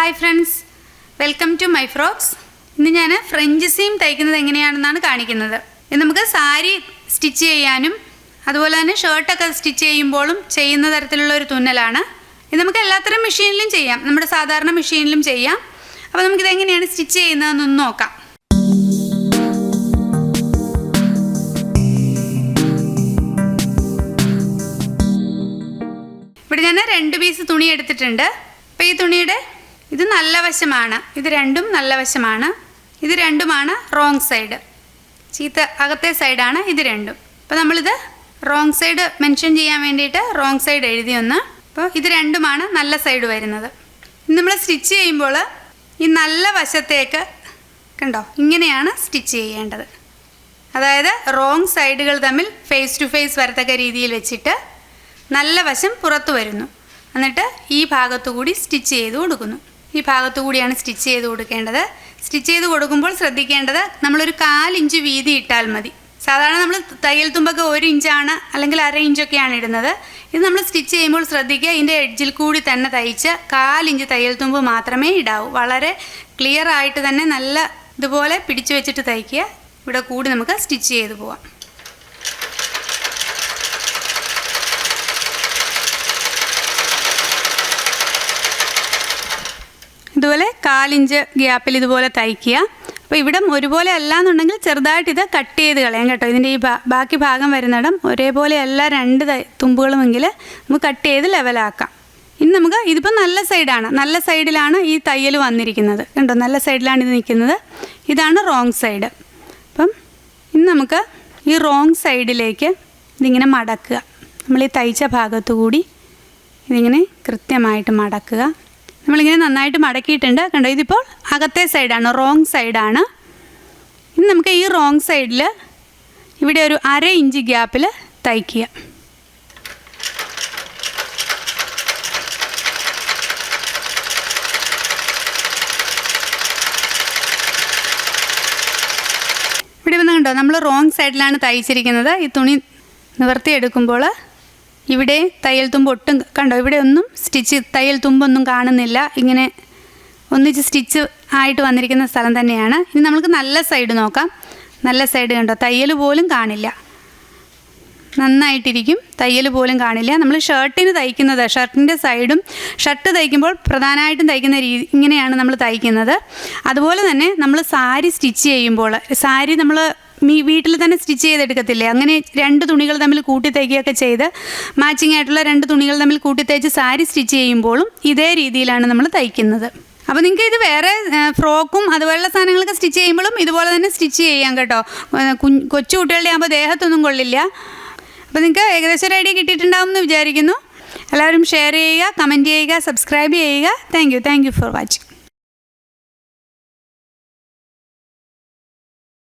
Hi friends, welcome to my frocks. ഇന്ന് ഞാൻ French seam തയ്ക്കുന്നത് എങ്ങനെയാണെന്നാണ് കാണിക്കുന്നത്. ഇത് നമുക്ക് സാരി സ്റ്റിച്ച് ചെയ്യാനും അതുപോലെ തന്നെ ഷർട്ടൊക്കെ സ്റ്റിച്ച് ചെയ്യുമ്പോഴും ചെയ്യുന്ന തരത്തിലുള്ള ഒരു തുന്നലാണ്. ഇത് നമുക്ക് എല്ലാത്തരം മെഷീനിലും ചെയ്യാം, നമ്മുടെ സാധാരണ മെഷീനിലും ചെയ്യാം. അപ്പോൾ നമുക്കിത് എങ്ങനെയാണ് സ്റ്റിച്ച് ചെയ്യുന്നതെന്നൊന്ന് നോക്കാം. ഇവിടെ ഞാൻ 2 പീസ് തുണി എടുത്തിട്ടുണ്ട്. അപ്പോൾ ഈ തുണിയുടെ ഇത് നല്ല വശമാണ്, ഇത് രണ്ടും നല്ല വശമാണ്, ഇത് രണ്ടുമാണ് റോങ് സൈഡ്, ചീത്ത അകത്തെ സൈഡാണ് ഇത് രണ്ടും. അപ്പോൾ നമ്മളിത് റോങ് സൈഡ് മെൻഷൻ ചെയ്യാൻ വേണ്ടിയിട്ട് റോങ് സൈഡ് എഴുതി ഒന്ന്. അപ്പോൾ ഇത് രണ്ടുമാണ് നല്ല സൈഡ് വരുന്നത്. ഇന്ന് നമ്മൾ സ്റ്റിച്ച് ചെയ്യുമ്പോൾ ഈ നല്ല വശത്തേക്ക് കണ്ടോ ഇങ്ങനെയാണ് സ്റ്റിച്ച് ചെയ്യേണ്ടത്. അതായത് റോങ് സൈഡുകൾ തമ്മിൽ ഫേസ് ടു ഫേസ് വരത്തക്ക രീതിയിൽ വെച്ചിട്ട് നല്ല വശം പുറത്തു വരുന്നു. എന്നിട്ട് ഈ ഭാഗത്തു കൂടി സ്റ്റിച്ച് ചെയ്ത് കൊടുക്കുന്നു. ഈ ഭാഗത്തു കൂടിയാണ് സ്റ്റിച്ച് ചെയ്ത് കൊടുക്കേണ്ടത്. സ്റ്റിച്ച് ചെയ്ത് കൊടുക്കുമ്പോൾ ശ്രദ്ധിക്കേണ്ടത് നമ്മളൊരു 1/4 ഇഞ്ച് വീതി ഇട്ടാൽ മതി. സാധാരണ നമ്മൾ തയ്യൽ തുമ്പൊക്കെ 1 ഇഞ്ചാണ് അല്ലെങ്കിൽ 1/2 ഇഞ്ചൊക്കെയാണ് ഇടുന്നത്. ഇത് നമ്മൾ സ്റ്റിച്ച് ചെയ്യുമ്പോൾ ശ്രദ്ധിക്കുക, ഇതിൻ്റെ എഡ്ജിൽ കൂടി തന്നെ തയ്ച്ച് 1/4 ഇഞ്ച് തയ്യൽ തുമ്പ് മാത്രമേ ഇടാവൂ. വളരെ ക്ലിയർ ആയിട്ട് തന്നെ നല്ല ഇതുപോലെ പിടിച്ചു വെച്ചിട്ട് തയ്ക്കുക. ഇവിടെ കൂടി നമുക്ക് സ്റ്റിച്ച് ചെയ്ത് പോവാം. ഇതുപോലെ 1/4 ഇഞ്ച് ഗ്യാപ്പിൽ ഇതുപോലെ തയ്ക്കുക. അപ്പോൾ ഇവിടെ ഒരുപോലെ അല്ല എന്നുണ്ടെങ്കിൽ ചെറുതായിട്ട് ഇത് കട്ട് ചെയ്ത് കളയാം കേട്ടോ. ഇതിൻ്റെ ഈ ബാക്കി ഭാഗം വരുന്നിടം ഒരേപോലെ അല്ല 2 തുമ്പുകളുമെങ്കിൽ നമുക്ക് കട്ട് ചെയ്ത് ലെവലാക്കാം. ഇനി നമുക്ക് ഇതിപ്പോൾ നല്ല സൈഡാണ്, നല്ല സൈഡിലാണ് ഈ തയ്യൽ വന്നിരിക്കുന്നത് കണ്ടോ, നല്ല സൈഡിലാണ് ഇത് നിൽക്കുന്നത്. ഇതാണ് റോങ് സൈഡ്. അപ്പം ഇനി നമുക്ക് ഈ റോങ് സൈഡിലേക്ക് ഇതിങ്ങനെ മടക്കുക. നമ്മൾ ഈ തയ്ച്ച ഭാഗത്തു കൂടി ഇതിങ്ങനെ കൃത്യമായിട്ട് മടക്കുക. നമ്മളിങ്ങനെ നന്നായിട്ട് മടക്കിയിട്ടുണ്ട് കണ്ടോ. ഇതിപ്പോൾ അകത്തെ സൈഡാണ്, റോങ് സൈഡാണ്. ഇനി നമുക്ക് ഈ റോങ് സൈഡിൽ ഇവിടെ ഒരു 1/2 ഇഞ്ച് ഗ്യാപ്പിൽ തയ്ക്കുക. ഇവിടെ വന്ന് കണ്ടോ നമ്മൾ റോങ് സൈഡിലാണ് തയ്ച്ചിരിക്കുന്നത്. ഈ തുണി നിവർത്തിയെടുക്കുമ്പോൾ ഇവിടെ തയ്യൽ തുമ്പ് ഒട്ടും കണ്ടോ, ഇവിടെ ഒന്നും തയ്യൽ തുമ്പൊന്നും കാണുന്നില്ല. ഇങ്ങനെ ഒന്നിച്ച് സ്റ്റിച്ച് ആയിട്ട് വന്നിരിക്കുന്ന സ്ഥലം തന്നെയാണ്. ഇനി നമുക്ക് നല്ല സൈഡ് നോക്കാം. നല്ല സൈഡ് കണ്ടോ, തയ്യൽ പോലും കാണില്ല, നന്നായിട്ടിരിക്കും, തയ്യൽ പോലും കാണില്ല. നമ്മൾ ഷർട്ടിന് തയ്ക്കുന്നത്, ഷർട്ടിൻ്റെ സൈഡും ഷർട്ട് തയ്ക്കുമ്പോൾ പ്രധാനമായിട്ടും തയ്ക്കുന്ന രീതി ഇങ്ങനെയാണ് നമ്മൾ തയ്ക്കുന്നത്. അതുപോലെ തന്നെ നമ്മൾ സാരി സ്റ്റിച്ച് ചെയ്യുമ്പോൾ, സാരി നമ്മൾ വീട്ടിൽ തന്നെ സ്റ്റിച്ച് ചെയ്തെടുക്കത്തില്ലേ, അങ്ങനെ 2 തുണികൾ തമ്മിൽ കൂട്ടി തയ്ക്കുകയൊക്കെ ചെയ്ത് മാച്ചിങ് ആയിട്ടുള്ള 2 തുണികൾ തമ്മിൽ കൂട്ടി തയ്ച്ച് സാരി സ്റ്റിച്ച് ചെയ്യുമ്പോഴും ഇതേ രീതിയിലാണ് നമ്മൾ തയ്ക്കുന്നത്. അപ്പോൾ നിങ്ങൾക്ക് ഇത് വേറെ ഫ്രോക്കും അതുപോലുള്ള സാധനങ്ങളൊക്കെ സ്റ്റിച്ച് ചെയ്യുമ്പോഴും ഇതുപോലെ തന്നെ സ്റ്റിച്ച് ചെയ്യാം കേട്ടോ. കൊച്ചു കുട്ടികളുടെ ആകുമ്പോൾ ദേഹത്തൊന്നും കൊള്ളില്ല. അപ്പോൾ നിങ്ങൾക്ക് ഏകദേശം ഒരു ഐഡിയ കിട്ടിയിട്ടുണ്ടാവും എന്ന് വിചാരിക്കുന്നു. എല്ലാവരും ഷെയർ ചെയ്യുക, കമൻറ്റ് ചെയ്യുക, സബ്സ്ക്രൈബ് ചെയ്യുക. Thank you for watching.